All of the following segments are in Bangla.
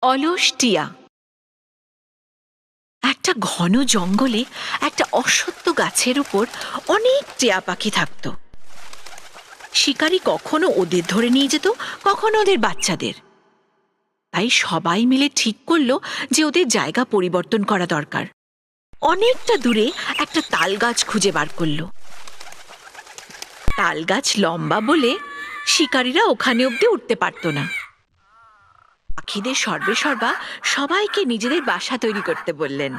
অলস টিয়া। একটা ঘন জঙ্গলে একটা অশ্বত্থ গাছের উপর অনেক টিয়া পাখি থাকত। শিকারী কখনো ওদের ধরে নিয়ে যেত, কখনো ওদের বাচ্চাদের। তাই সবাই মিলে ঠিক করলো যে ওদের জায়গা পরিবর্তন করা দরকার। অনেকটা দূরে একটা তাল গাছ খুঁজে বার করলো। তাল গাছ লম্বা বলে শিকারীরা ওখানে অব্দি উঠতে পারত না। পাখিদের সর্বেসর্বা সবাইকে নিজেদের বাসা তৈরি করতে বললেন।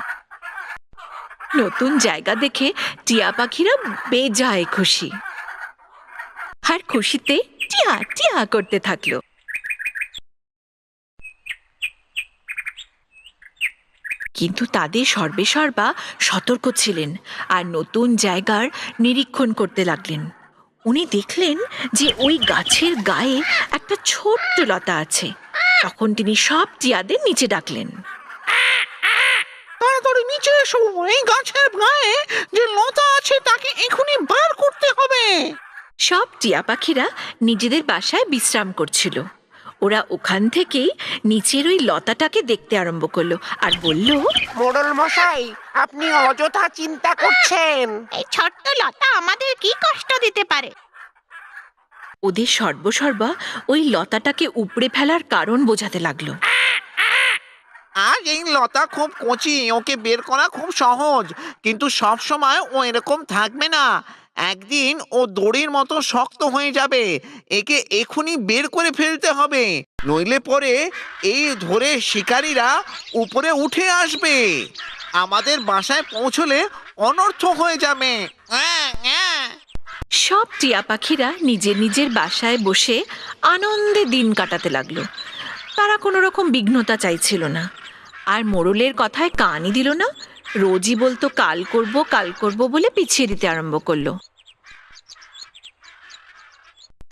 নতুন জায়গা দেখে টিয়া পাখিরা বেজায় খুশি, আর খুশিতে টিয়া টিয়া করতে থাকলো। কিন্তু তাদের সর্বেসর্বা সতর্ক ছিলেন আর নতুন জায়গার নিরীক্ষণ করতে লাগলেন। উনি দেখলেন যে ওই গাছের গায়ে একটা ছোট্ট লতা আছে। তখন তিনি সব টিয়াদের নিচে ডাকলেন, তাড়াতাড়ি নিচে এসো, এই গাছের গায়ে যে লতা আছে তাকে এখনই বার করতে হবে। সব টিয়া পাখিরা নিজেদের বাসায় বিশ্রাম করছিল। ওরা ওখান থেকেই নিচের ওই লতাটাকে দেখতে আরম্ভ করলো আর বলল, মোড়ল মশাই, আপনি অযথা চিন্তা করছেন। এই ছোট্ট লতা আমাদের কি কষ্ট দিতে পারে? ওদের সর্বসর্বা ওই লতাটাকে উপড়ে ফেলার কারণ বোঝাতে লাগলো। আজ এই লতা খুব কচি, ওকে বের করা খুব সহজ, কিন্তু সব সময় ও এরকম থাকবে না। একদিন ও দড়ির মতো শক্ত হয়ে যাবে। একে এখনই বের করে ফেলতে হবে, নইলে পরে এই ধরে শিকারীরা উপরে উঠে আসবে। আমাদের বাসায় পৌঁছলে অনর্থ হয়ে যাবে। সব টিয়া পাখিরা নিজের নিজের বাসায় বসে আনন্দে দিন কাটাতে লাগলো। তারা কোনো রকম বিঘ্নতা চাইছিল না, আর মোড়লের কথায় কানই দিল না। রোজই বলতো কাল করব বলে পিছিয়ে দিতে আরম্ভ করলো।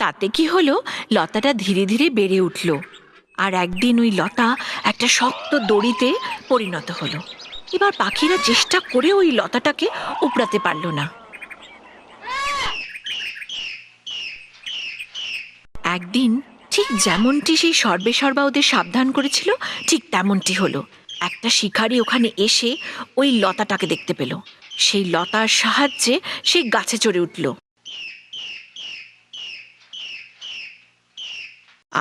তাতে কি হলো, লতাটা ধীরে ধীরে বেড়ে উঠল, আর একদিন ওই লতা একটা শক্ত দড়িতে পরিণত হলো। এবার পাখিরা চেষ্টা করে ওই লতাটাকে উপড়াতে পারল না। একদিন ঠিক যেমনটি সেই সর্বেসর্বা ওদের সাবধান করেছিল, ঠিক তেমনটি হলো। একটা শিকারী ওখানে এসে ওই লতাটাকে দেখতে পেল। সেই লতার সাহায্যে সে গাছে চড়ে উঠল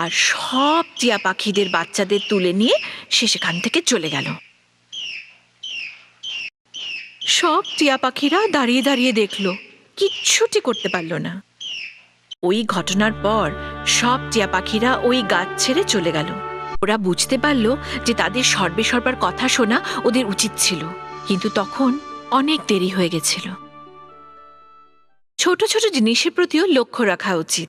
আর সব টিয়া পাখিদের বাচ্চাদের তুলে নিয়ে সে সেখান থেকে চলে গেল। সব টিয়া পাখিরা দাঁড়িয়ে দাঁড়িয়ে দেখল, কিচ্ছুটি করতে পারল না। ওই ঘটনার পর সব টিয়া পাখিরা ওই গাছ ছেড়ে চলে গেল। ওরা বুঝতে পারল যে তাদের সর্বেসর্বার কথা শোনা ওদের উচিত ছিল, কিন্তু তখন অনেক দেরি হয়ে গেছিল। ছোট ছোট জিনিসের প্রতিও লক্ষ্য রাখা উচিত।